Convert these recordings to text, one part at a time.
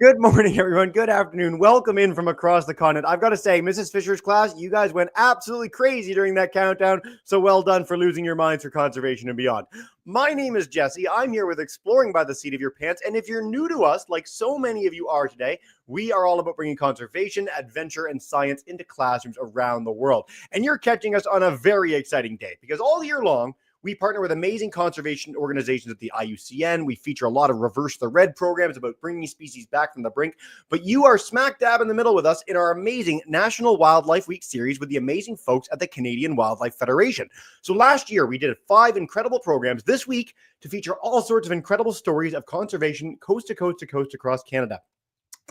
Good morning, everyone. Good afternoon. Welcome in from across the continent. I've got to say, Mrs. Fisher's class, you guys went absolutely crazy during that countdown. So well done for losing your minds for conservation and beyond. My name is Jesse. I'm here with Exploring by the Seat of Your Pants. And if you're new to us, like so many of you are today, we are all about bringing conservation, adventure, and science into classrooms around the world. And you're catching us on a very exciting day because all year long, we partner with amazing conservation organizations at the IUCN. We feature a lot of Reverse the Red programs about bringing species back from the brink. But you are smack dab in the middle with us in our amazing National Wildlife Week series with the amazing folks at the Canadian Wildlife Federation. So last year, we did 5 incredible programs this week to feature all sorts of incredible stories of conservation coast to coast to coast across Canada.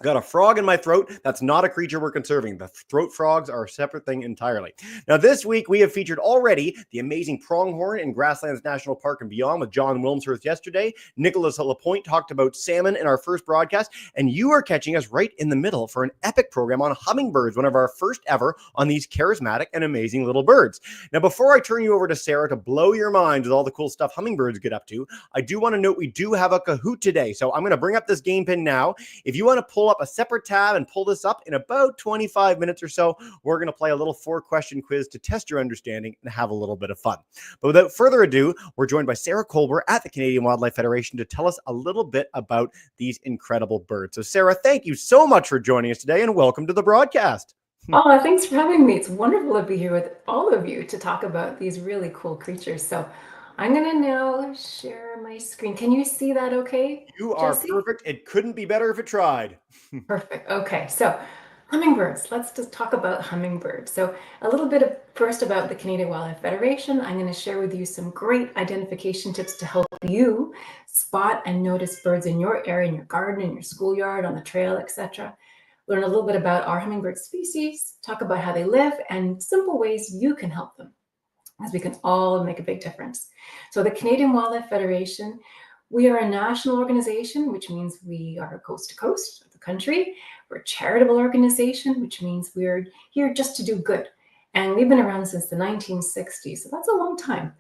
Got a frog in my throat. That's not a creature we're conserving. The throat frogs are a separate thing entirely. Now, this week we have featured already the amazing pronghorn in Grasslands National Park and beyond with John Wilmshurst yesterday. Nicholas Lapointe talked about salmon in our first broadcast, and you are catching us right in the middle for an epic program on hummingbirds, one of our first ever on these charismatic and amazing little birds. Now, before I turn you over to Sarah to blow your mind with all the cool stuff hummingbirds get up to, I do want to note we do have a Kahoot today. So I'm going to bring up this game pin now. If you want to pull up a separate tab and pull this up in about 25 minutes or so, we're going to play a little 4-question quiz to test your understanding and have a little bit of fun. But without further ado, we're joined by Sarah Coulber at the Canadian Wildlife Federation to tell us a little bit about these incredible birds. So Sarah, thank you so much for joining us today and welcome to the broadcast. Oh, thanks for having me. It's wonderful to be here with all of you to talk about these really cool creatures. So I'm going to now share my screen. Can you see that okay, You are Jesse? perfect. It couldn't be better if it tried. Perfect. Okay, so hummingbirds. Let's just talk about hummingbirds. So a little bit first about the Canadian Wildlife Federation. I'm going to share with you some great identification tips to help you spot and notice birds in your area, in your garden, in your schoolyard, on the trail, etc. Learn a little bit about our hummingbird species, talk about how they live, and simple ways you can help them, as we can all make a big difference. So the Canadian Wildlife Federation, we are a national organization, which means we are coast to coast of the country. We're a charitable organization, which means we're here just to do good. And we've been around since the 1960s, so that's a long time.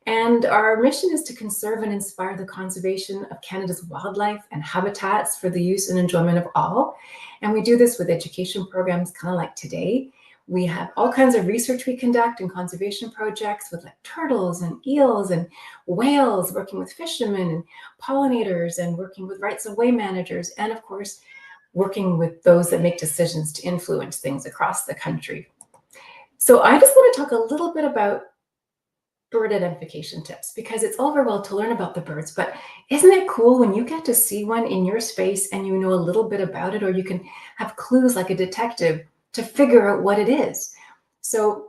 And our mission is to conserve and inspire the conservation of Canada's wildlife and habitats for the use and enjoyment of all. And we do this with education programs kind of like today. We have all kinds of research we conduct and conservation projects with like turtles and eels and whales, working with fishermen and pollinators and working with rights of way managers, and of course, working with those that make decisions to influence things across the country. So I just want to talk a little bit about bird identification tips, because it's all very well to learn about the birds, but isn't it cool when you get to see one in your space and you know a little bit about it, or you can have clues like a detective to figure out what it is. So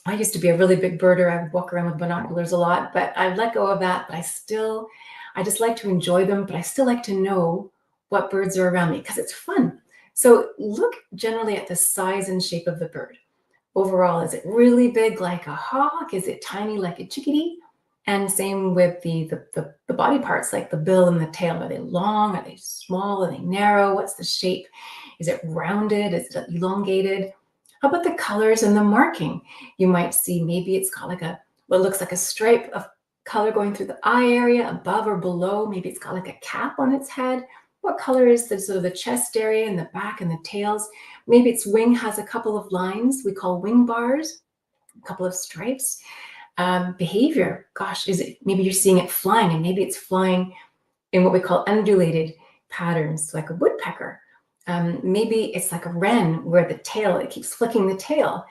I used to be a really big birder. I would walk around with binoculars a lot, but I let go of that. But I just like to enjoy them, but I still like to know what birds are around me because it's fun. So look generally at the size and shape of the bird. Overall, is it really big like a hawk? Is it tiny like a chickadee? And same with the body parts, like the bill and the tail. Are they long? Are they small? Are they narrow? What's the shape? Is it rounded? Is it elongated? How about the colors and the marking? You might see maybe it's got like what looks like a stripe of color going through the eye area, above or below. Maybe it's got like a cap on its head. What color is the sort of the chest area and the back and the tails? Maybe its wing has a couple of lines we call wing bars, a couple of stripes. Behavior, gosh, is it maybe you're seeing it flying, and maybe it's flying in what we call undulated patterns, like a woodpecker. Maybe it's like a wren where the tail, it keeps flicking the tail.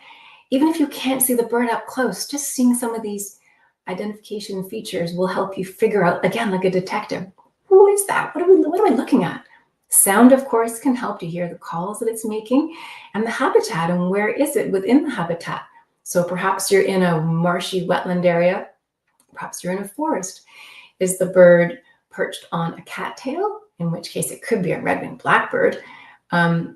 Even if you can't see the bird up close, just seeing some of these identification features will help you figure out, again, like a detective, who is that? What am I looking at? Sound, of course, can help to hear the calls that it's making, and the habitat, and where is it within the habitat. So perhaps you're in a marshy wetland area, perhaps you're in a forest. Is the bird perched on a cattail, in which case it could be a red-winged blackbird?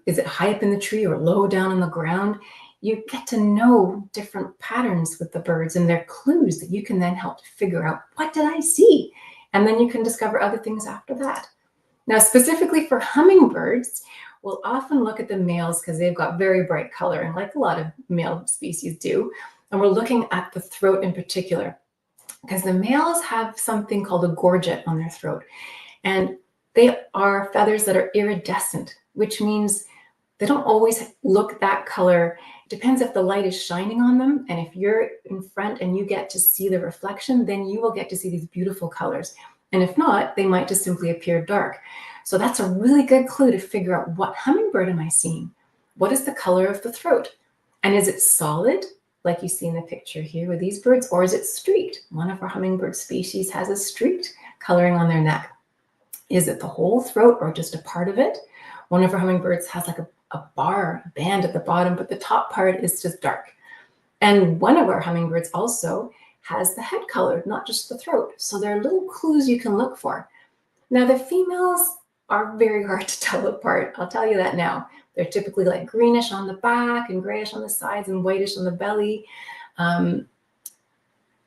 Is it high up in the tree or low down on the ground? You get to know different patterns with the birds, and they're clues that you can then help to figure out, what did I see? And then you can discover other things after that. Now, specifically for hummingbirds, we'll often look at the males because they've got very bright color, and like a lot of male species do. And we're looking at the throat in particular, because the males have something called a gorget on their throat. And They are feathers that are iridescent, which means they don't always look that color. It depends if the light is shining on them. And if you're in front and you get to see the reflection, then you will get to see these beautiful colors. And if not, they might just simply appear dark. So that's a really good clue to figure out, what hummingbird am I seeing? What is the color of the throat? And is it solid, like you see in the picture here with these birds, or is it streaked? One of our hummingbird species has a streaked coloring on their neck. Is it the whole throat or just a part of it? One of our hummingbirds has like a bar, a band at the bottom, but the top part is just dark. And one of our hummingbirds also has the head colored, not just the throat. So there are little clues you can look for. Now, the females are very hard to tell apart. I'll tell you that now. They're typically like greenish on the back and grayish on the sides and whitish on the belly.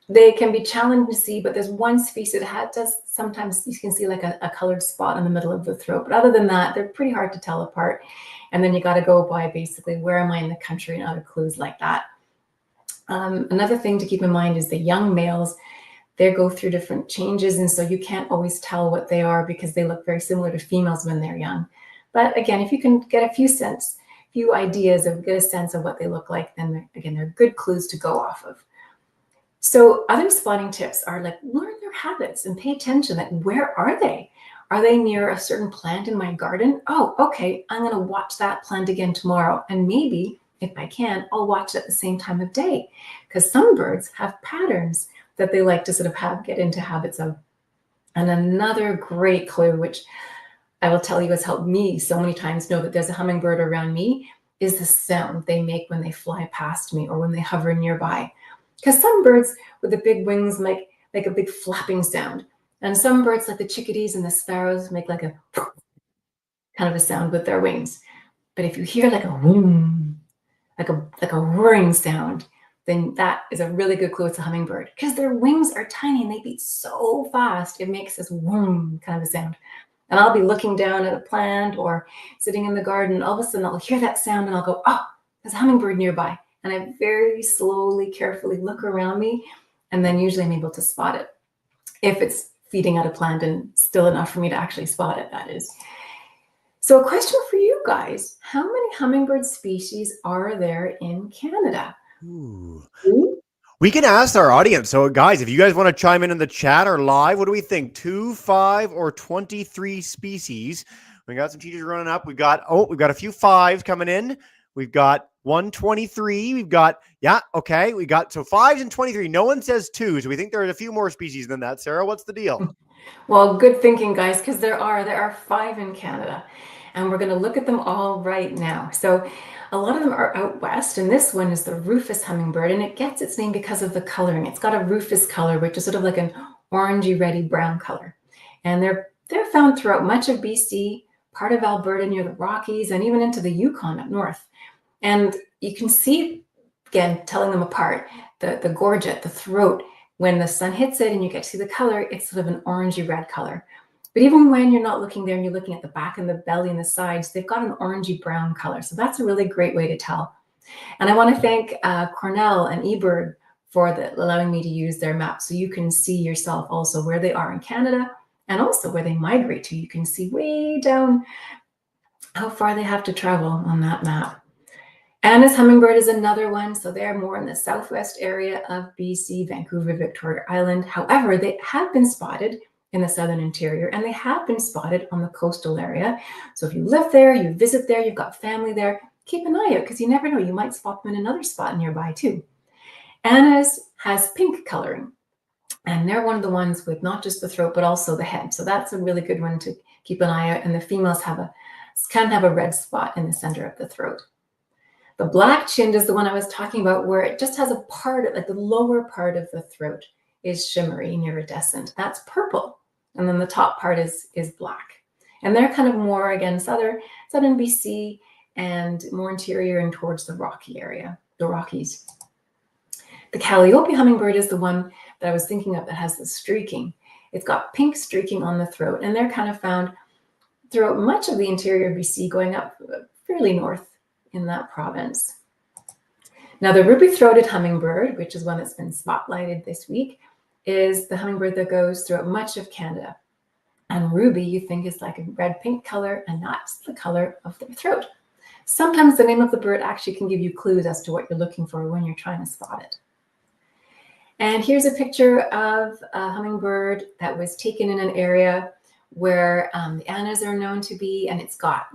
They can be challenging to see, but there's one species that does sometimes you can see like a colored spot in the middle of the throat. But other than that, they're pretty hard to tell apart. And then you got to go by basically where am I in the country and other clues like that. Another thing to keep in mind is the young males. They go through different changes, and so you can't always tell what they are because they look very similar to females when they're young. But again, if you can get a few ideas of, get a sense of what they look like, then they're good clues to go off of. So other spotting tips are like, learn their habits and pay attention. Like, where are they? Are they near a certain plant in my garden? Oh, okay, I'm going to watch that plant again tomorrow. And maybe, if I can, I'll watch it at the same time of day. Because some birds have patterns that they like to sort of get into habits of. And another great clue, which I will tell you has helped me so many times know that there's a hummingbird around me, is the sound they make when they fly past me or when they hover nearby. Because some birds with the big wings make a big flapping sound. And some birds, like the chickadees and the sparrows, make like a kind of a sound with their wings. But if you hear like a whoom, like a whirring sound, then that is a really good clue it's a hummingbird, because their wings are tiny and they beat so fast, it makes this whoom kind of a sound. And I'll be looking down at a plant or sitting in the garden, all of a sudden I'll hear that sound and I'll go, oh, there's a hummingbird nearby. And I very slowly, carefully look around me, and then usually I'm able to spot it. If it's feeding at a plant and still enough for me to actually spot it, that is. So a question for you guys: how many hummingbird species are there in Canada? Ooh. We can ask our audience. So guys, if you guys want to chime in the chat or live, what do we think? 2, 5, or 23 species? We got some teachers running up. We've got a few 5s coming in. We've got 123. We've got, okay. We got, so 5s and 23. No one says 2. So we think there's a few more species than that. Sarah, what's the deal? Well, good thinking, guys, because there are 5 in Canada, and we're going to look at them all right now. So a lot of them are out west, and this one is the rufous hummingbird, and it gets its name because of the coloring. It's got a rufous color, which is sort of like an orangey, reddy brown color. And they're found throughout much of BC, part of Alberta near the Rockies, and even into the Yukon up north. And you can see, again, telling them apart, the gorget, the throat, when the sun hits it and you get to see the color, it's sort of an orangey red color. But even when you're not looking there and you're looking at the back and the belly and the sides, they've got an orangey brown color. So that's a really great way to tell. And I want to thank Cornell and eBird for allowing me to use their map, so you can see yourself also where they are in Canada and also where they migrate to. You can see way down how far they have to travel on that map. Anna's hummingbird is another one. So they're more in the southwest area of BC, Vancouver, Victoria Island. However, they have been spotted in the southern interior, and they have been spotted on the coastal area. So if you live there, you visit there, you've got family there, keep an eye out, because you never know, you might spot them in another spot nearby too. Anna's has pink coloring, and they're one of the ones with not just the throat, but also the head. So that's a really good one to keep an eye out. And the females can have a red spot in the center of the throat. The black-chinned is the one I was talking about, where it just has a part, like the lower part of the throat is shimmery and iridescent. That's purple. And then the top part is black. And they're kind of more, again, southern BC and more interior and towards the Rocky area, the Rockies. The Calliope hummingbird is the one that I was thinking of that has the streaking. It's got pink streaking on the throat, and they're kind of found throughout much of the interior of BC, going up fairly north in that province. Now, the ruby-throated hummingbird, which is one that's been spotlighted this week, is the hummingbird that goes throughout much of Canada. And ruby you think is like a red-pink color, and that's the color of their throat. Sometimes the name of the bird actually can give you clues as to what you're looking for when you're trying to spot it. And here's a picture of a hummingbird that was taken in an area where the annas are known to be, and it's got,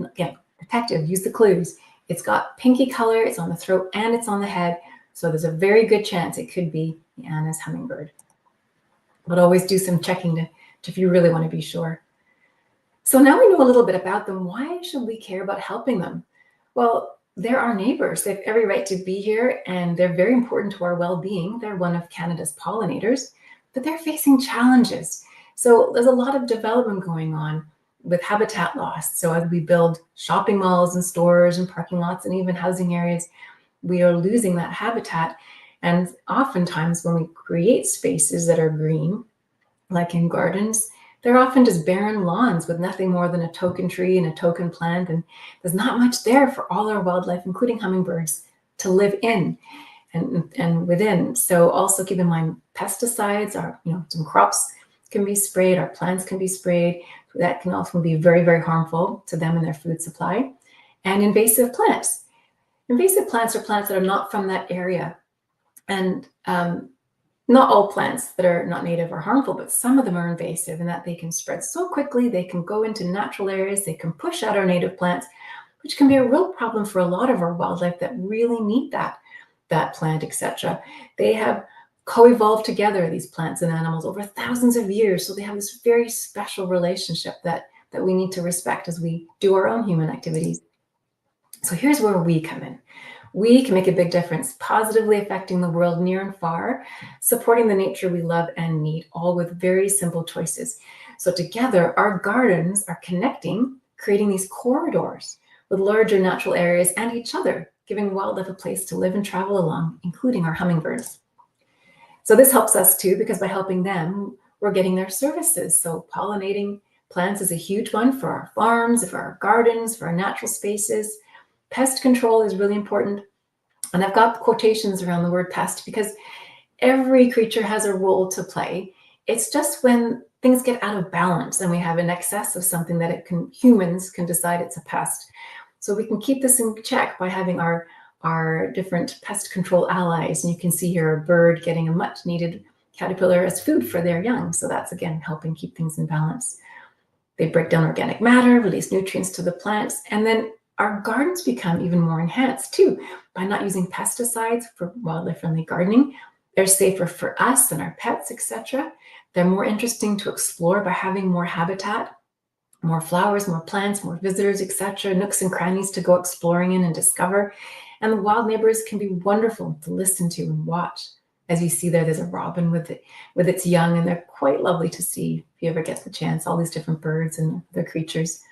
again, detective, use the clues. It's got pinky color, it's on the throat, and it's on the head. So there's a very good chance it could be the anna's hummingbird. But always do some checking if you really want to be sure. So now we know a little bit about them. Why should we care about helping them? Well, they're our neighbors. They have every right to be here, and they're very important to our well-being. They're one of Canada's pollinators, but they're facing challenges. So there's a lot of development going on with habitat loss. So as we build shopping malls and stores and parking lots and even housing areas, we are losing that habitat. And oftentimes when we create spaces that are green, like in gardens, they're often just barren lawns with nothing more than a token tree and a token plant. And there's not much there for all our wildlife, including hummingbirds, to live in and within. So also keep in mind, pesticides are, some crops can be sprayed, our plants can be sprayed. That can often be very, very harmful to them and their food supply. And invasive plants. Invasive plants are plants that are not from that area. And not all plants that are not native are harmful, but some of them are invasive in that they can spread so quickly, they can go into natural areas, they can push out our native plants, which can be a real problem for a lot of our wildlife that really need that plant, etc. They have co-evolved together, these plants and animals, over thousands of years. So they have this very special relationship that we need to respect as we do our own human activities. So here's where we come in. We can make a big difference, positively affecting the world near and far, supporting the nature we love and need, all with very simple choices. So together, our gardens are connecting, creating these corridors with larger natural areas and each other, giving wildlife a place to live and travel along, including our hummingbirds. So this helps us too, because by helping them, we're getting their services. So pollinating plants is a huge one for our farms, for our gardens, for our natural spaces. Pest control is really important. And I've got quotations around the word pest because every creature has a role to play. It's just when things get out of balance and we have an excess of something that humans can decide it's a pest. So we can keep this in check by having our different pest control allies. And you can see here a bird getting a much needed caterpillar as food for their young. So that's, again, helping keep things in balance. They break down organic matter, release nutrients to the plants, and then our gardens become even more enhanced too by not using pesticides for wildlife-friendly gardening. They're safer for us and our pets, etc. They're more interesting to explore by having more habitat, more flowers, more plants, more visitors, etc. Nooks and crannies to go exploring in and discover. And the wild neighbors can be wonderful to listen to and watch. As you see there's a robin with its young, and they're quite lovely to see if you ever get the chance, all these different birds and their creatures.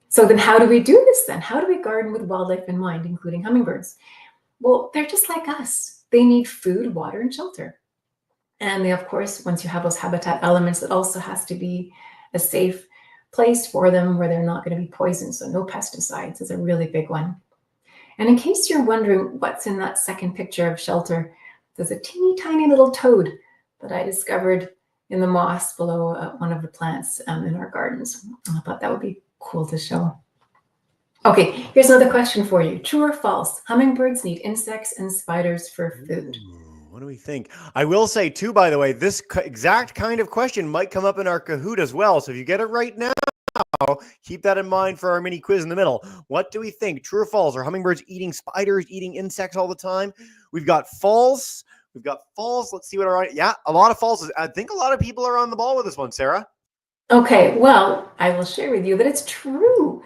So then how do we do this then? How do we garden with wildlife in mind, including hummingbirds? Well, they're just like us. They need food, water, and shelter. And they, of course, once you have those habitat elements, it also has to be a safe place for them where they're not going to be poisoned. So no pesticides is a really big one. And in case you're wondering what's in that second picture of shelter, there's a teeny tiny little toad that I discovered in the moss below one of the plants in our gardens. I thought that would be cool to show. Okay, here's another question for you. True or false? Hummingbirds need insects and spiders for food. What do we think? I will say too, by the way, this exact kind of question might come up in our Kahoot as well. So if you get it right now, keep that in mind for our mini quiz in the middle. What do we think? True or false? Are hummingbirds eating spiders, eating insects all the time? We've got false. We've got false. Let's see what our, yeah, a lot of falses. I think a lot of people are on the ball with this one, Sarah. Okay, well, I will share with you that it's true.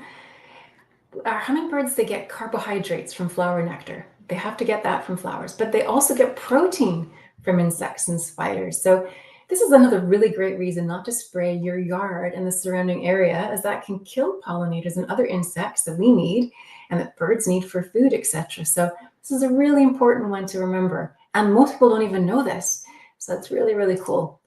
Our hummingbirds, they get carbohydrates from flower nectar. They have to get that from flowers, but they also get protein from insects and spiders. So this is another really great reason not to spray your yard and the surrounding area, as that can kill pollinators and other insects that we need and that birds need for food, etc. So this is a really important one to remember. And most people don't even know this. So it's really, really cool.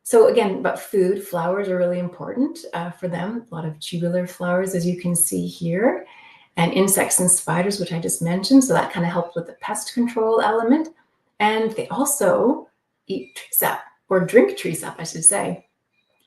So again, about food, flowers are really important for them. A lot of tubular flowers, as you can see here, and insects and spiders, which I just mentioned. So that kind of helps with the pest control element. And they also eat tree sap, or drink tree sap, I should say.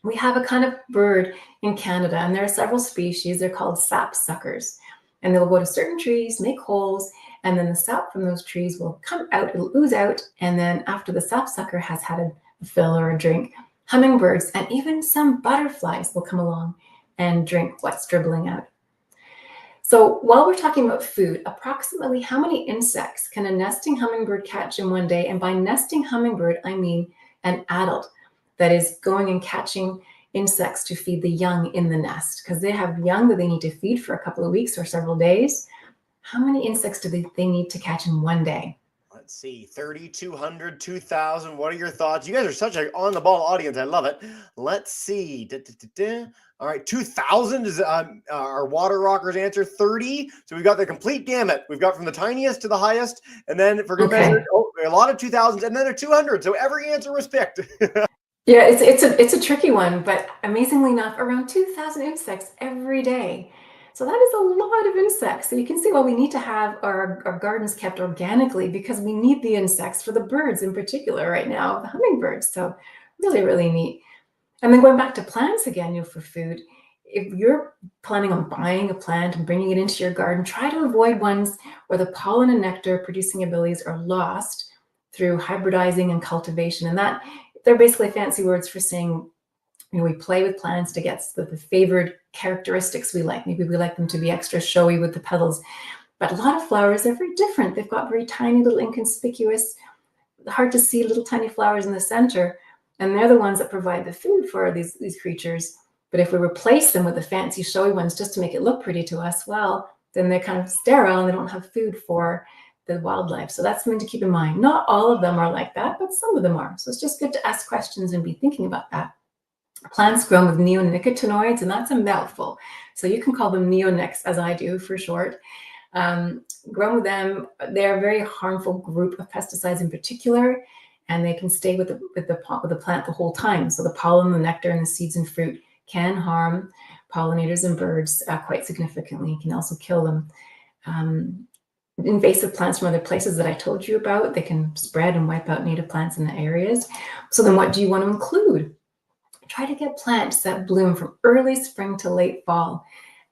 We have a kind of bird in Canada, and there are several species. They're called sapsuckers. And they'll go to certain trees, make holes, and then the sap from those trees will come out, it'll ooze out. And then after the sapsucker has had a fill or a drink, hummingbirds and even some butterflies will come along and drink what's dribbling out. So while we're talking about food, approximately how many insects can a nesting hummingbird catch in one day? And by nesting hummingbird, I mean an adult that is going and catching insects to feed the young in the nest, because they have young that they need to feed for a couple of weeks or several days. How many insects do they need to catch in one day? Let's see, 3,200, 2,000. What are your thoughts? You guys are such an on-the-ball audience. I love it. Let's see. All right, 2,000 is our water rockers answer. 30. So we've got the complete gamut. We've got from the tiniest to the highest. And then for good measure, a lot of 2,000s and then a 200. So every answer was picked. Yeah, it's a tricky one, but amazingly enough, around 2,000 insects every day. So that is a lot of insects. So you can see why we need to have our gardens kept organically, because we need the insects for the birds in particular right now, the hummingbirds. So really, really neat. And then going back to plants again, for food, if you're planning on buying a plant and bringing it into your garden, try to avoid ones where the pollen and nectar producing abilities are lost through hybridizing and cultivation. And that they're basically fancy words for saying, we play with plants to get the favored characteristics we like. Maybe we like them to be extra showy with the petals. But a lot of flowers are very different. They've got very tiny, little inconspicuous, hard to see little tiny flowers in the center. And they're the ones that provide the food for these creatures. But if we replace them with the fancy, showy ones just to make it look pretty to us, well, then they're kind of sterile and they don't have food for the wildlife. So that's something to keep in mind. Not all of them are like that, but some of them are. So it's just good to ask questions and be thinking about that. Plants grown with neonicotinoids, and that's a mouthful. So you can call them neonics, as I do for short. Grown with them, they're a very harmful group of pesticides in particular, and they can stay with the plant the whole time. So the pollen, the nectar, and the seeds and fruit can harm pollinators and birds quite significantly. It can also kill them. Invasive plants from other places that I told you about, they can spread and wipe out native plants in the areas. So then what do you want to include? Try to get plants that bloom from early spring to late fall.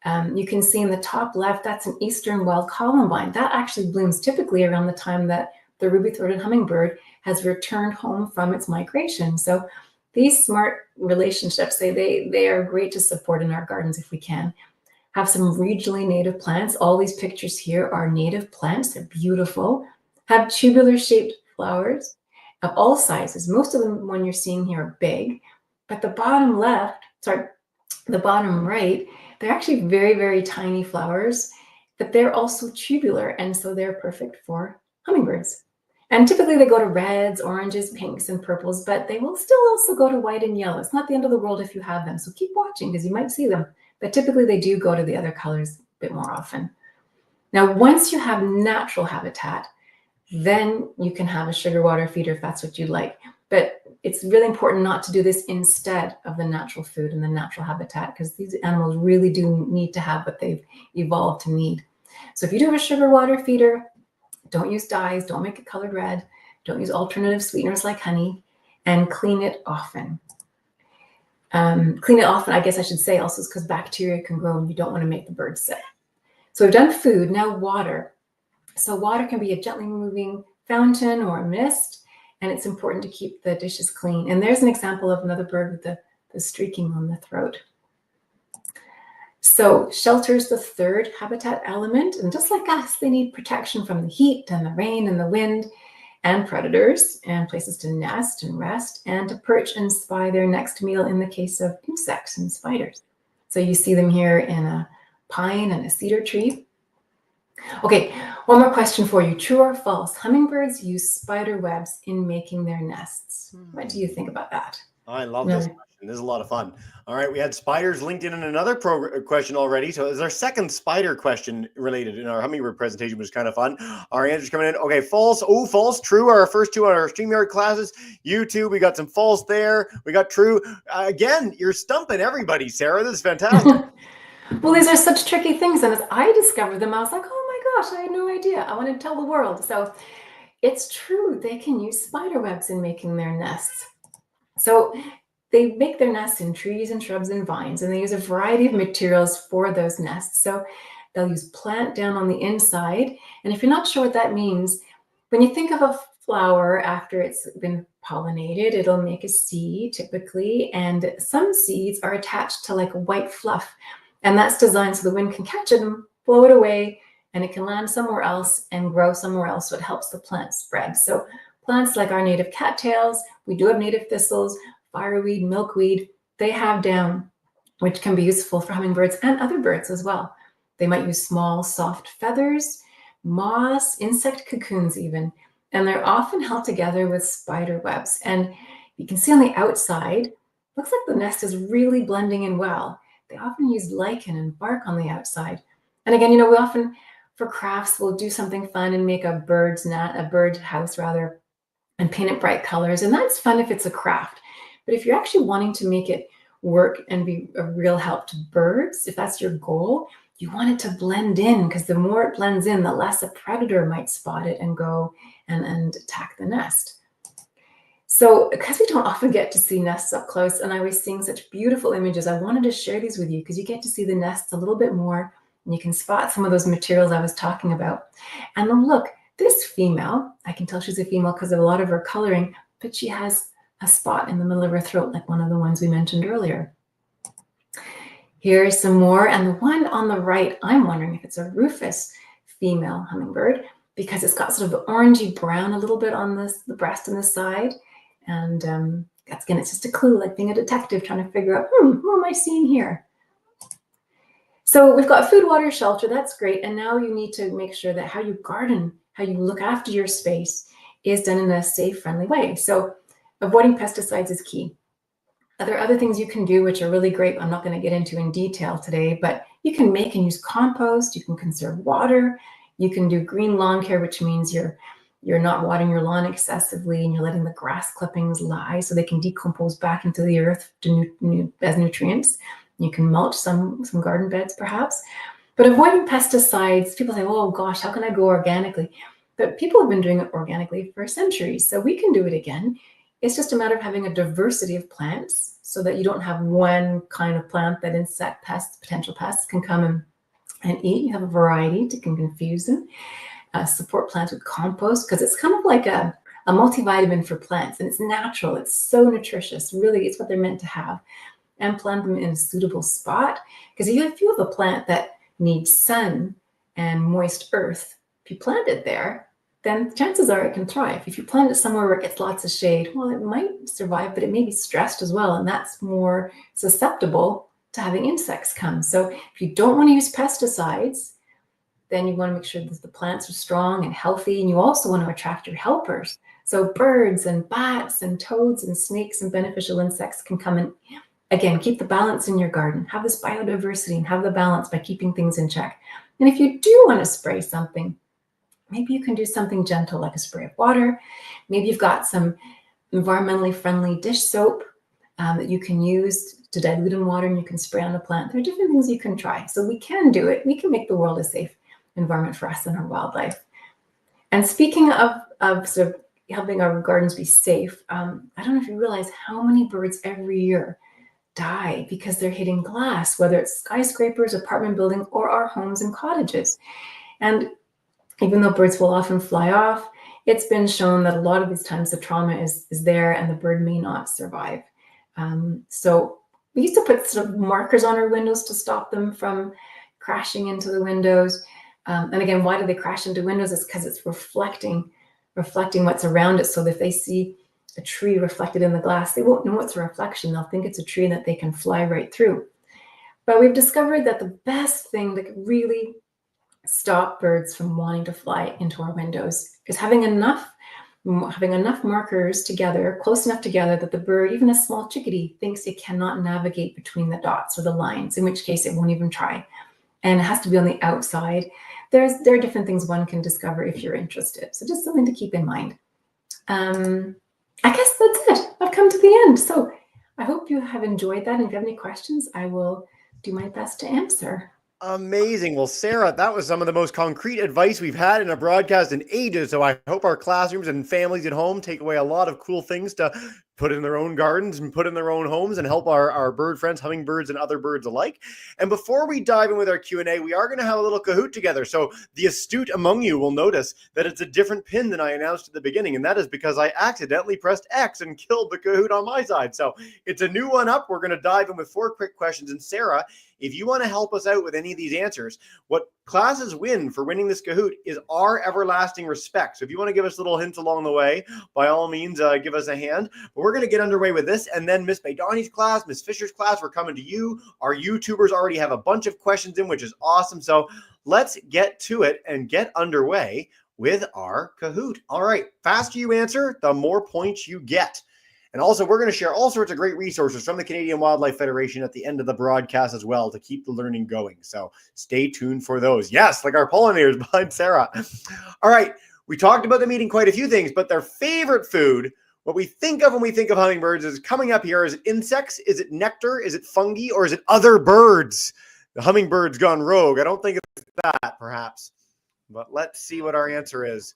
You can see in the top left, that's an eastern wild columbine. That actually blooms typically around the time that the ruby-throated hummingbird has returned home from its migration. So these smart relationships, they are great to support in our gardens if we can. Have some regionally native plants. All these pictures here are native plants. They're beautiful. Have tubular-shaped flowers of all sizes. Most of them, one you're seeing here, are big. But the bottom right, they're actually very, very tiny flowers, but they're also tubular, and so they're perfect for hummingbirds. And typically they go to reds, oranges, pinks, and purples, but they will still also go to white and yellow. It's not the end of the world if you have them, so keep watching because you might see them. But typically they do go to the other colors a bit more often. Now, once you have natural habitat, then you can have a sugar water feeder if that's what you like. But it's really important not to do this instead of the natural food and the natural habitat, because these animals really do need to have what they've evolved to need. So if you do have a sugar water feeder, don't use dyes, don't make it colored red, don't use alternative sweeteners like honey, and clean it often. Clean it often, I guess I should say, also because bacteria can grow and you don't want to make the birds sick. So we've done food, now water. So water can be a gently moving fountain or a mist, and it's important to keep the dishes clean. And there's an example of another bird with the streaking on the throat. So shelter's the third habitat element, and just like us, they need protection from the heat and the rain and the wind and predators, and places to nest and rest, and to perch and spy their next meal in the case of insects and spiders. So you see them here in a pine and a cedar tree. Okay, one more question for you. True or false? Hummingbirds use spider webs in making their nests. What do you think about that? I love this question. This is a lot of fun. All right, we had spiders linked in another question already. So is our second spider question related in our hummingbird presentation, which is kind of fun. Our answers coming in. Okay, false. Oh, false. True are our first two on our StreamYard classes. You too. We got some false there. We got true. Again, you're stumping everybody, Sarah. This is fantastic. Well, these are such tricky things. And as I discovered them, I was like, oh my gosh, I had no idea. I want to tell the world. So it's true. They can use spider webs in making their nests. So they make their nests in trees and shrubs and vines, and they use a variety of materials for those nests. So they'll use plant down on the inside. And if you're not sure what that means, when you think of a flower after it's been pollinated, it'll make a seed typically, and some seeds are attached to like a white fluff, and that's designed so the wind can catch it and blow it away, and it can land somewhere else and grow somewhere else, so it helps the plant spread. So plants like our native cattails, we do have native thistles, fireweed, milkweed, they have down, which can be useful for hummingbirds and other birds as well. They might use small, soft feathers, moss, insect cocoons even, and they're often held together with spider webs. And you can see on the outside, looks like the nest is really blending in well. They often use lichen and bark on the outside. And again, we often, for crafts, we'll do something fun and make a bird house rather, and paint it bright colors. And that's fun if it's a craft. But if you're actually wanting to make it work and be a real help to birds, if that's your goal, you want it to blend in, because the more it blends in, the less a predator might spot it and go and attack the nest. So because we don't often get to see nests up close, and I was seeing such beautiful images, I wanted to share these with you because you get to see the nests a little bit more, and you can spot some of those materials I was talking about. And then look, this female, I can tell she's a female because of a lot of her coloring, but she has a spot in the middle of her throat, like one of the ones we mentioned earlier. Here's some more, and the one on the right, I'm wondering if it's a rufous female hummingbird, because it's got sort of orangey brown a little bit on the breast and the side, and again, it's just a clue, like being a detective trying to figure out, who am I seeing here? So we've got food, water, shelter, that's great, and now you need to make sure that how you garden, how you look after your space is done in a safe, friendly way. So avoiding pesticides is key. There are other things you can do which are really great. I'm not going to get into in detail today, but you can make and use compost. You can conserve water. You can do green lawn care, which means you're not watering your lawn excessively and you're letting the grass clippings lie so they can decompose back into the earth as nutrients. You can mulch some garden beds perhaps. But avoiding pesticides, people say, oh gosh, how can I go organically? But people have been doing it organically for centuries, so we can do it again. It's just a matter of having a diversity of plants so that you don't have one kind of plant that insect pests, potential pests, can come and eat. You have a variety to confuse them. Support plants with compost, because it's kind of like a multivitamin for plants, and it's natural. It's so nutritious. Really, it's what they're meant to have. And plant them in a suitable spot, because if you have a plant that needs sun and moist earth, if you plant it there, then chances are it can thrive. If you plant it somewhere where it gets lots of shade, well, it might survive, but it may be stressed as well, and that's more susceptible to having insects come. So if you don't want to use pesticides, then you want to make sure that the plants are strong and healthy, and you also want to attract your helpers. So birds and bats and toads and snakes and beneficial insects can come and, again, keep the balance in your garden. Have this biodiversity and have the balance by keeping things in check. And if you do want to spray something, maybe you can do something gentle like a spray of water. Maybe you've got some environmentally friendly dish soap that you can use to dilute in water and you can spray on the plant. There are different things you can try. So we can do it. We can make the world a safe environment for us and our wildlife. And speaking of sort of helping our gardens be safe, I don't know if you realize how many birds every year die because they're hitting glass, whether it's skyscrapers, apartment buildings, or our homes and cottages. And even though birds will often fly off, it's been shown that a lot of these times the trauma is there and the bird may not survive. So we used to put sort of markers on our windows to stop them from crashing into the windows. And again, why do they crash into windows? It's because it's reflecting what's around it. So if they see a tree reflected in the glass, they won't know it's a reflection. They'll think it's a tree that they can fly right through. But we've discovered that the best thing that could really stop birds from wanting to fly into our windows is having enough markers together, close enough together that the bird, even a small chickadee, thinks it cannot navigate between the dots or the lines, in which case it won't even try. And it has to be on the outside. There are different things one can discover if you're interested. So just something to keep in mind. I guess that's it. I've come to the end. So I hope you have enjoyed that. And if you have any questions, I will do my best to answer. Amazing. Well, Sarah, that was some of the most concrete advice we've had in a broadcast in ages. So I hope our classrooms and families at home take away a lot of cool things to put in their own gardens and put in their own homes and help our bird friends, hummingbirds and other birds alike. And before we dive in with our Q&A, we are going to have a little Kahoot together. So the astute among you will notice that it's a different pin than I announced at the beginning. And that is because I accidentally pressed X and killed the Kahoot on my side. So it's a new one up. We're going to dive in with 4 quick questions. And Sarah, if you want to help us out with any of these answers, what classes win for winning this Kahoot is our everlasting respect. So if you want to give us little hints along the way, by all means, give us a hand. But we're going to get underway with this. And then Miss Maydani's class, Miss Fisher's class, we're coming to you. Our YouTubers already have a bunch of questions in, which is awesome. So let's get to it and get underway with our Kahoot. All right. Faster you answer, the more points you get. And also, we're going to share all sorts of great resources from the Canadian Wildlife Federation at the end of the broadcast as well to keep the learning going. So stay tuned for those. Yes, like our pollinators behind Sarah. All right. We talked about them eating quite a few things, but their favorite food, what we think of when we think of hummingbirds, is coming up here. Is it insects? Is it nectar? Is it fungi? Or is it other birds? The hummingbird's gone rogue. I don't think it's that, perhaps. But let's see what our answer is.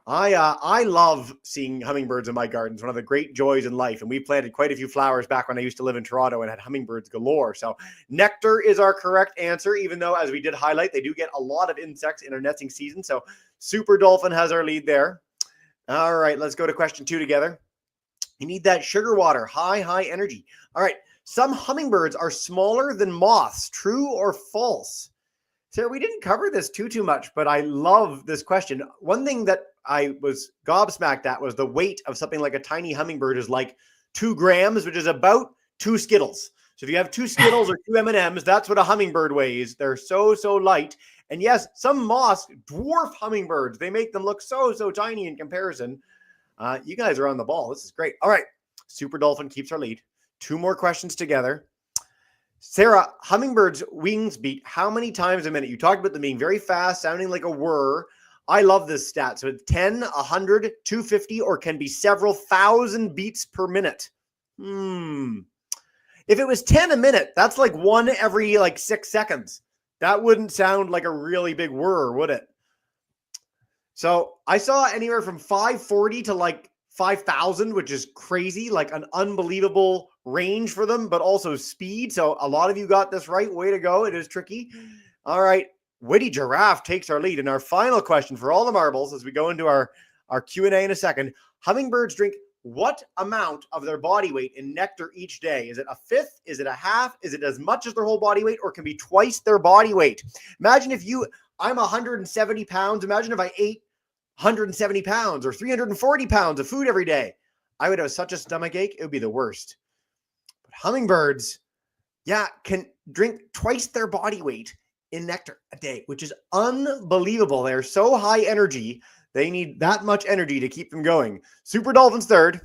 I love seeing hummingbirds in my gardens, one of the great joys in life. And we planted quite a few flowers back when I used to live in Toronto and had hummingbirds galore. So nectar is our correct answer, even though, as we did highlight, they do get a lot of insects in their nesting season. So Super Dolphin has our lead there. All right, let's go to question 2 together. You need that sugar water, high energy. All right, some hummingbirds are smaller than moths. True or false? Sarah, we didn't cover this too much, but I love this question. One thing that I was gobsmacked at was the weight of something like a tiny hummingbird is like 2 grams, which is about 2 Skittles. So if you have 2 Skittles or 2 M&Ms, that's what a hummingbird weighs. They're so light. And yes, some moths dwarf hummingbirds. They make them look so tiny in comparison. You guys are on the ball. This is great. All right. Super Dolphin keeps our lead. 2 more questions together. Sarah, hummingbirds' wings beat how many times a minute? You talked about them being very fast, sounding like a whir. I love this stat. So it's 10, 100, 250, or can be several thousand beats per minute. If it was 10 a minute, that's like 1 every 6 seconds. That wouldn't sound like a really big whir, would it? So I saw anywhere from 540 to 5,000, which is crazy, like an unbelievable range for them, but also speed. So a lot of you got this right. Way to go. It is tricky. All right. Witty Giraffe takes our lead. And our final question for all the marbles as we go into our Q&A in a second. Hummingbirds drink what amount of their body weight in nectar each day? Is it a fifth? Is it a half? Is it as much as their whole body weight, or can be twice their body weight? Imagine if I'm 170 pounds. Imagine if I ate 170 pounds or 340 pounds of food every day. I would have such a stomach ache. It would be the worst. But hummingbirds, can drink twice their body weight in nectar a day, which is unbelievable. They're so high energy. They need that much energy to keep them going. Super Dolphins third.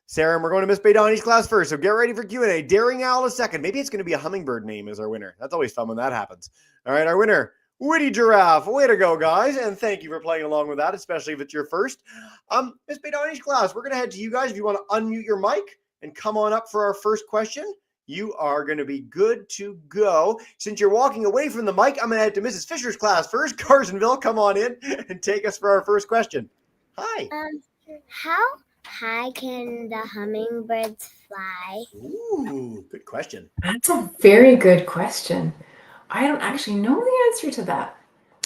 Sarah, and we're going to Miss Maydani's class first. So get ready for Q&A. Daring Owl is second. Maybe it's going to be a hummingbird name as our winner. That's always fun when that happens. All right, our winner, Witty Giraffe. Way to go, guys. And thank you for playing along with that, especially if it's your first. Miss Maydani's class, we're going to head to you guys. If you want to unmute your mic and come on up for our first question, you are going to be good to go. Since you're walking away from the mic, I'm going to head to Mrs. Fisher's class first. Carsonville, come on in and take us for our first question. Hi. How high can the hummingbirds fly? Ooh, good question. That's a very good question. I don't actually know the answer to that.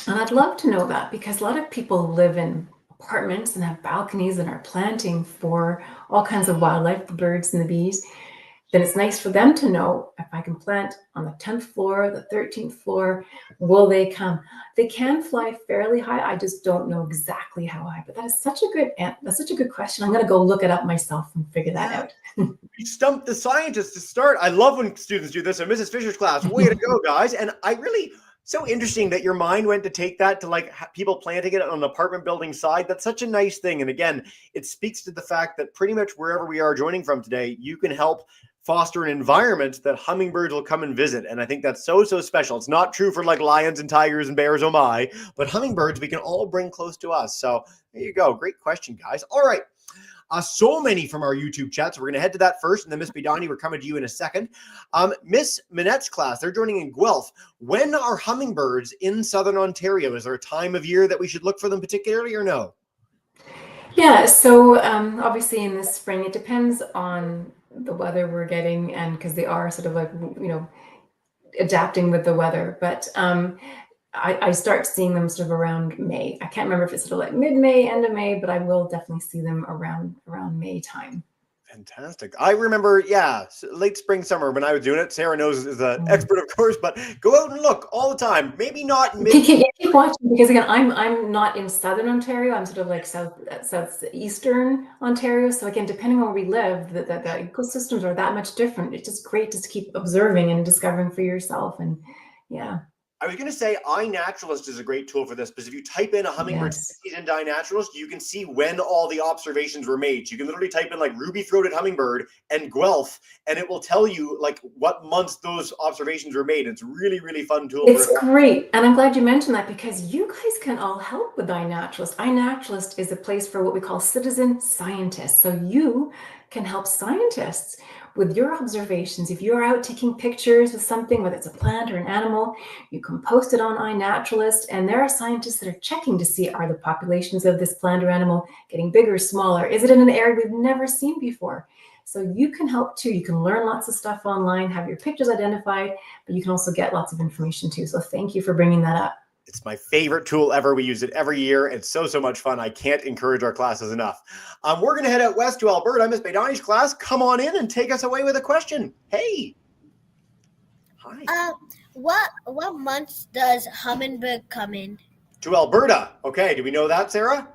And I'd love to know that, because a lot of people live in apartments and have balconies and are planting for all kinds of wildlife, the birds and the bees. Then it's nice for them to know, if I can plant on the 10th floor, the 13th floor, will they come? They can fly fairly high. I just don't know exactly how high, but that's such a good question. I'm going to go look it up myself and figure that out. You stumped the scientists to start. I love when students do this. In Mrs. Fisher's class, way to go, guys. And so interesting that your mind went to take that to people planting it on an apartment building side. That's such a nice thing. And again, it speaks to the fact that pretty much wherever we are joining from today, you can help foster an environment that hummingbirds will come and visit. And I think that's so special. It's not true for lions and tigers and bears, oh my, but hummingbirds we can all bring close to us. So there you go. Great question, guys. All right. So many from our YouTube chat. So we're going to head to that first. And then Miss Maydani, we're coming to you in a second. Miss Minette's class, they're joining in Guelph. When are hummingbirds in Southern Ontario? Is there a time of year that we should look for them particularly, or no? Yeah, so obviously in the spring, it depends on the weather we're getting, and because they are sort of like, adapting with the weather. But I start seeing them sort of around May. I can't remember if it's sort of like mid-May, end of May, but I will definitely see them around May time. Fantastic. I remember, yeah, late spring, summer when I was doing it. Sarah knows is an Mm. expert, of course, but go out and look all the time. Maybe not mid. Keep watching, because again, I'm not in southern Ontario. I'm sort of like southeastern Ontario. So again, depending on where we live, the ecosystems are that much different. It's just great to keep observing and discovering for yourself. And yeah. I was going to say iNaturalist is a great tool for this, because if you type in a hummingbird Yes. species into iNaturalist, you can see when all the observations were made. So you can literally type in like ruby-throated hummingbird and Guelph, and it will tell you like what months those observations were made. It's really, really fun tool. It's great. And I'm glad you mentioned that, because you guys can all help with iNaturalist. iNaturalist is a place for what we call citizen scientists. So you can help scientists with your observations. If you're out taking pictures with something, whether it's a plant or an animal, you can post it on iNaturalist, and there are scientists that are checking to see, are the populations of this plant or animal getting bigger, smaller? Is it in an area we've never seen before? So you can help too. You can learn lots of stuff online, have your pictures identified, but you can also get lots of information too. So thank you for bringing that up. It's my favorite tool ever. We use it every year. It's so much fun. I can't encourage our classes enough. We're going to head out west to Alberta. Miss Baydani's class, come on in and take us away with a question. Hey. Hi. What months does hummingbird come in? To Alberta. Okay. Do we know that, Sarah?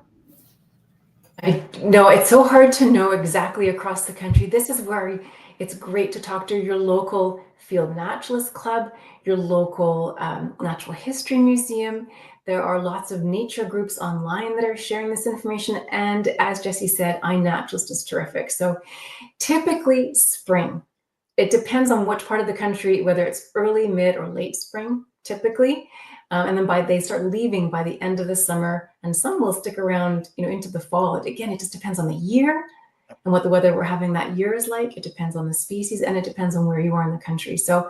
No, it's so hard to know exactly across the country. This is where it's great to talk to your local field naturalist club, your local natural history museum. There are lots of nature groups online that are sharing this information. And as Jessie said, iNaturalist is terrific. So typically spring. It depends on which part of the country, whether it's early, mid, or late spring, typically. And then they start leaving by the end of the summer, and some will stick around, into the fall. Again, it just depends on the year and what the weather we're having that year is like. It depends on the species, and it depends on where you are in the country. So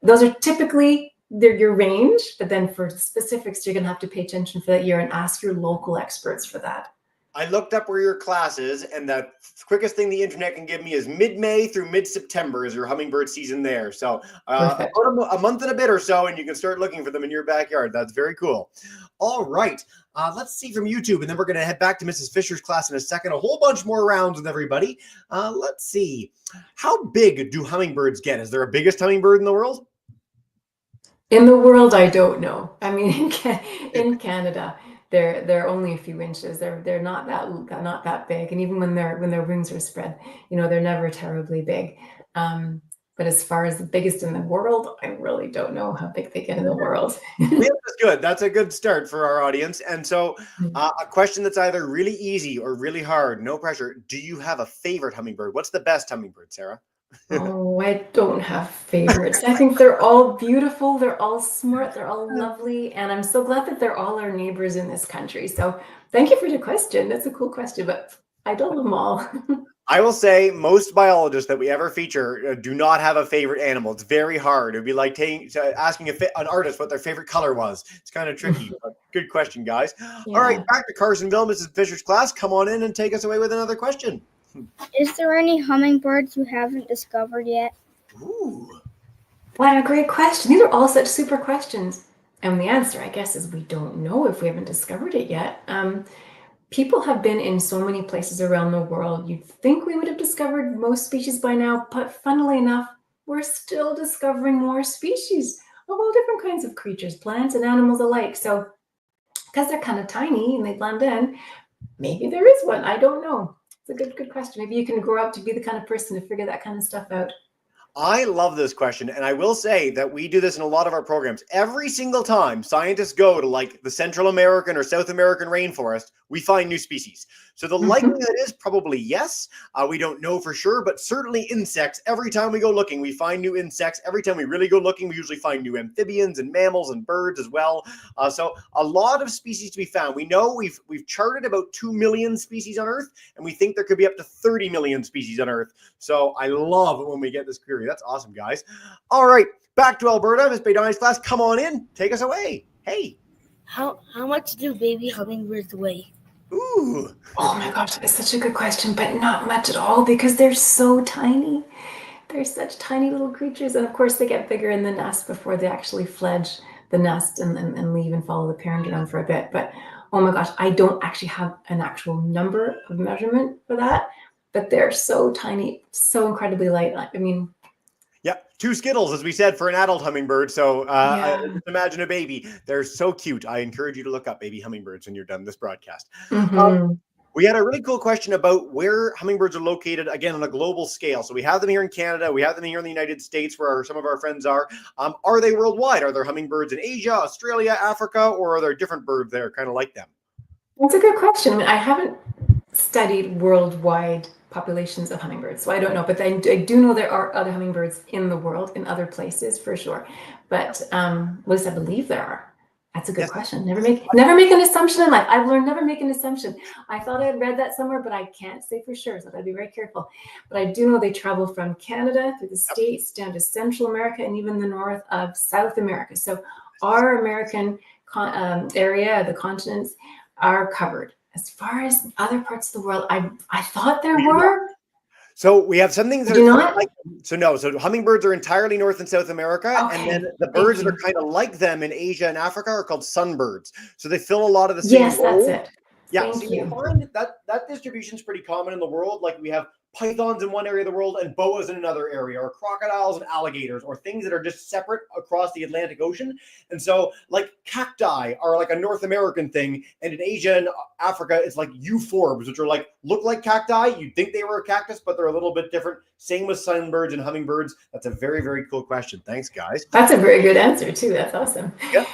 those are typically your range, but then for specifics, you're going to have to pay attention for that year and ask your local experts for that. I looked up where your class is, and the quickest thing the internet can give me is mid-May through mid-September is your hummingbird season there. So about a month and a bit or so, and you can start looking for them in your backyard. That's very cool. All right. Let's see from YouTube, and then we're going to head back to Mrs. Fisher's class in a second. A whole bunch more rounds with everybody. Let's see. How big do hummingbirds get? Is there a biggest hummingbird in the world? In the world, I don't know. I mean, in Canada, they're only a few inches. They're not that big, and even when their wings are spread, they're never terribly big. But as far as the biggest in the world, I really don't know how big they get in the world. That's good. That's a good start for our audience. And so, a question that's either really easy or really hard. No pressure. Do you have a favorite hummingbird? What's the best hummingbird, Sarah? Oh, I don't have favorites. I think they're all beautiful. They're all smart. They're all lovely. And I'm so glad that they're all our neighbors in this country. So thank you for the question. That's a cool question, but I don't know them all. I will say most biologists that we ever feature do not have a favorite animal. It's very hard. It'd be like asking an artist what their favorite color was. It's kind of tricky. But good question, guys. Yeah. All right, back to Carsonville, Mrs. Fisher's class. Come on in and take us away with another question. Is there any hummingbirds you haven't discovered yet? Ooh. What a great question. These are all such super questions. And the answer, I guess, is we don't know if we haven't discovered it yet. People have been in so many places around the world. You'd think we would have discovered most species by now, but funnily enough, we're still discovering more species of all different kinds of creatures, plants and animals alike. So because they're kind of tiny and they blend in, maybe there is one. I don't know. It's a good question. Maybe you can grow up to be the kind of person to figure that kind of stuff out. I love this question, and I will say that we do this in a lot of our programs. Every single time scientists go to like the Central American or South American rainforest, we find new species. So the likelihood is probably yes. We don't know for sure, but certainly insects. Every time we go looking, we find new insects. Every time we really go looking, we usually find new amphibians and mammals and birds as well. So a lot of species to be found. We know we've charted about 2 million species on Earth, and we think there could be up to 30 million species on Earth. So I love it when we get this query. That's awesome, guys. All right, back to Alberta. Miss Baydani's class, come on in. Take us away. Hey. How much do baby hummingbirds weigh? Ooh. Oh my gosh, it's such a good question, but not much at all because they're so tiny. They're such tiny little creatures. And of course, they get bigger in the nest before they actually fledge the nest and leave and follow the parent around for a bit. But oh my gosh, I don't actually have an actual number of measurement for that, but they're so tiny, so incredibly light. I mean, Yeah, 2 Skittles, as we said, for an adult hummingbird. So yeah. just imagine a baby. They're so cute. I encourage you to look up baby hummingbirds when you're done this broadcast. Mm-hmm. We had a really cool question about where hummingbirds are located, again, on a global scale. So we have them here in Canada. We have them here in the United States, where some of our friends are. Are they worldwide? Are there hummingbirds in Asia, Australia, Africa, or are there different birds that are kind of like them? That's a good question. I mean, I haven't studied worldwide populations of hummingbirds, so I don't know, but I do know there are other hummingbirds in the world, in other places for sure. But at least I believe there are. That's a good question. Never make an assumption in life. I've learned never make an assumption. I thought I had read that somewhere, but I can't say for sure, so I gotta be very careful. But I do know they travel from Canada through the States down to Central America and even the north of South America. So our American area, the continents, are covered. As far as other parts of the world, I thought there were. So we have some things that Do are you kind of not? like them. So no, so hummingbirds are entirely North and South America, and Okay, then the thank birds that are you. kind of like them in Asia and Africa are called sunbirds. So they fill a lot of the same Yes, that's roles. it. Yeah, so Thank you'll you. find that distribution is pretty common in the world. Like we have pythons in one area of the world and boas in another area, or crocodiles and alligators, or things that are just separate across the Atlantic Ocean. And so, like cacti are like a North American thing, and in Asia and Africa, it's like euphorbs, which are like look like cacti. You'd think they were a cactus, but they're a little bit different. Same with sunbirds and hummingbirds. That's a very, very cool question. Thanks, guys. That's a very good answer too. That's awesome. Yep.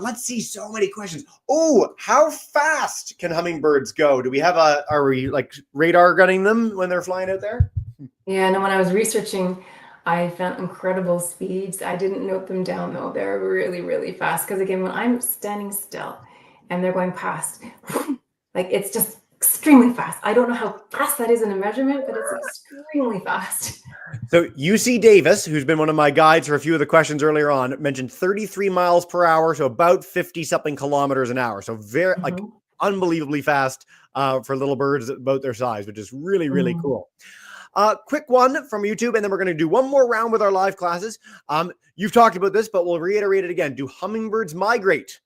Let's see, so many questions. Oh, how fast can hummingbirds go? Do we have are we like radar gunning them when they're flying out there? Yeah, and when I was researching, I found incredible speeds. I didn't note them down though. They're really, really fast. Because again, when I'm standing still and they're going past, like it's just extremely fast. I don't know how fast that is in a measurement, but it's extremely fast. So UC Davis, who's been one of my guides for a few of the questions earlier on, mentioned 33 miles per hour, so about 50 something kilometers an hour. So very like unbelievably fast for little birds about their size, which is really, really cool. Quick one from YouTube, and then we're going to do one more round with our live classes. You've talked about this, but we'll reiterate it again. Do hummingbirds migrate?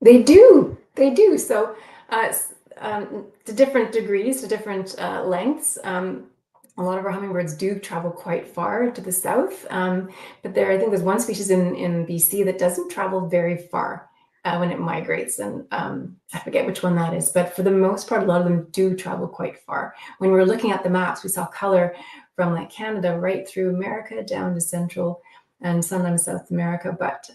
They do. They do. So to different degrees, to different lengths. A lot of our hummingbirds do travel quite far to the south, but I think there's one species in BC that doesn't travel very far when it migrates, and I forget which one that is, but for the most part, a lot of them do travel quite far. When we were looking at the maps, we saw color from like Canada right through America down to Central and sometimes South America, but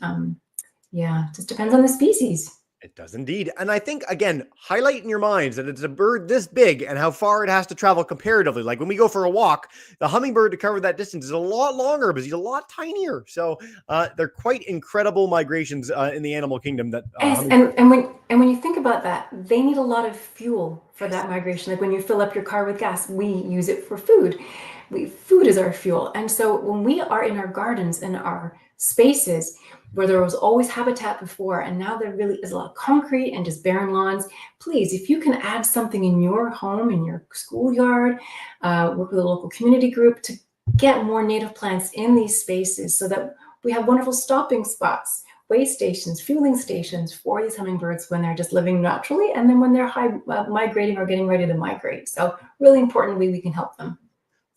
yeah, it just depends on the species. It does indeed. And I think, again, highlight in your minds that it's a bird this big and how far it has to travel comparatively. Like when we go for a walk, the hummingbird to cover that distance is a lot longer because he's a lot tinier. So they're quite incredible migrations in the animal kingdom. That and when you think about that, they need a lot of fuel for that migration. Like when you fill up your car with gas, we use it for food. Food is our fuel. And so when we are in our gardens and our spaces where there was always habitat before, and now there really is a lot of concrete and just barren lawns, please, if you can add something in your home, in your schoolyard, work with a local community group to get more native plants in these spaces so that we have wonderful stopping spots, way stations, fueling stations for these hummingbirds when they're just living naturally, and then when they're migrating or getting ready to migrate. So really importantly, we can help them.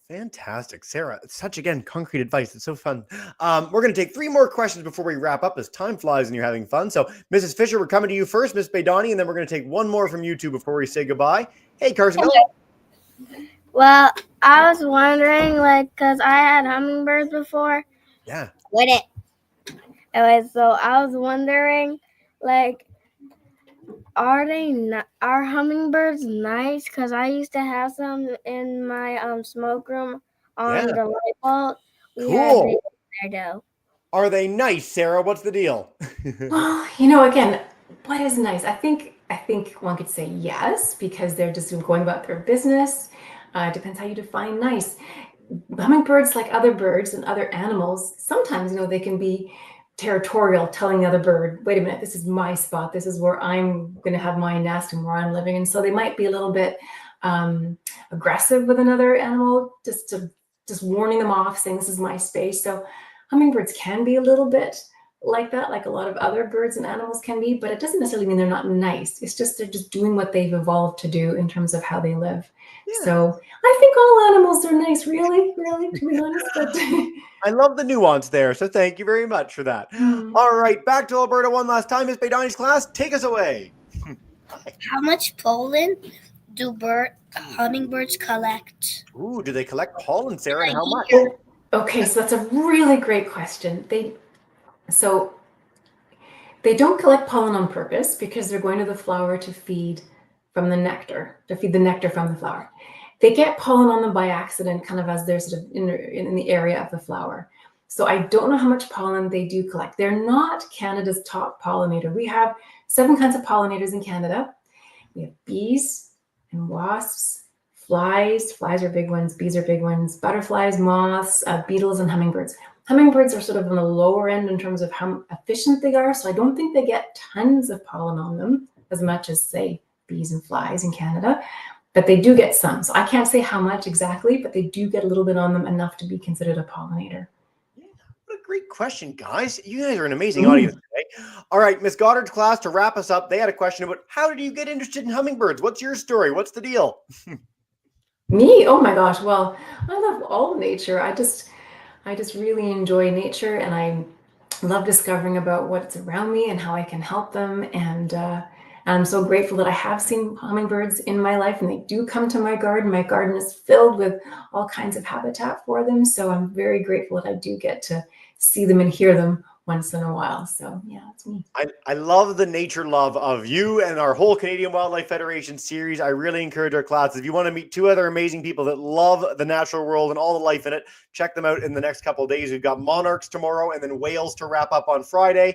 Fantastic, Sarah. Such, again, concrete advice. It's so fun. We're going to take 3 more questions before we wrap up as time flies and you're having fun. So, Mrs. Fisher, we're coming to you first, Miss Baydani, and then we're going to take 1 more from YouTube before we say goodbye. Hey, Carson. Well, I was wondering, like, because I had hummingbirds before. Yeah. Anyway, so I was wondering, like, are hummingbirds nice? Because I used to have some in my smoke room on the light bulb. Cool. Are they nice, Sarah? What's the deal? Well, again, what is nice? I think one could say yes, because they're just going about their business. Depends how you define nice. Hummingbirds, like other birds and other animals, sometimes they can be territorial, telling the other bird, wait a minute, this is my spot. This is where I'm going to have my nest and where I'm living. And so they might be a little bit aggressive with another animal, just warning them off, saying this is my space. So hummingbirds can be a little bit like that, like a lot of other birds and animals can be, but it doesn't necessarily mean they're not nice. It's just they're just doing what they've evolved to do in terms of how they live. Yeah. So I think all animals are nice, really, to be honest. But I love the nuance there, so thank you very much for that. All right, back to Alberta one last time. Miss Baydani's class, take us away. How much pollen do hummingbirds collect? Ooh, do they collect pollen, Sarah, and how much? Okay, so that's a really great question. So they don't collect pollen on purpose because they're going to the flower to feed from the nectar, from the flower. They get pollen on them by accident, kind of as they're sort of in the area of the flower. So I don't know how much pollen they do collect. They're not Canada's top pollinator. We have 7 kinds of pollinators in Canada. We have bees and wasps, flies. Flies are big ones, bees are big ones, butterflies, moths, beetles, and hummingbirds. Hummingbirds are sort of on the lower end in terms of how efficient they are. So I don't think they get tons of pollen on them as much as, say, bees and flies in Canada, but they do get some. So I can't say how much exactly, but they do get a little bit on them, enough to be considered a pollinator. Yeah, what a great question, guys. You guys are an amazing audience today. All right, Miss Goddard's class, to wrap us up, they had a question about how did you get interested in hummingbirds? What's your story? What's the deal? Me? Oh my gosh. Well, I love all nature. I just really enjoy nature, and I love discovering about what's around me and how I can help them. And I'm so grateful that I have seen hummingbirds in my life, and they do come to my garden. My garden is filled with all kinds of habitat for them. So I'm very grateful that I do get to see them and hear them once in a while. So yeah, that's me. I love the nature love of you and our whole Canadian Wildlife Federation series. I really encourage our classes. If you want to meet 2 other amazing people that love the natural world and all the life in it, check them out in the next couple of days. We've got monarchs tomorrow and then whales to wrap up on Friday.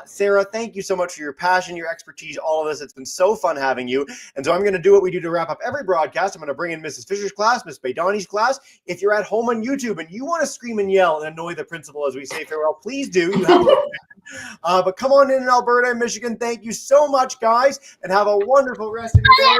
Sarah, thank you so much for your passion, your expertise, all of this. It's been so fun having you. And so I'm going to do what we do to wrap up every broadcast. I'm going to bring in Mrs. Fisher's class, Miss Baydani's class. If you're at home on YouTube and you want to scream and yell and annoy the principal as we say farewell, please do. You have but come on in Alberta and Michigan. Thank you so much, guys, and have a wonderful rest of your day.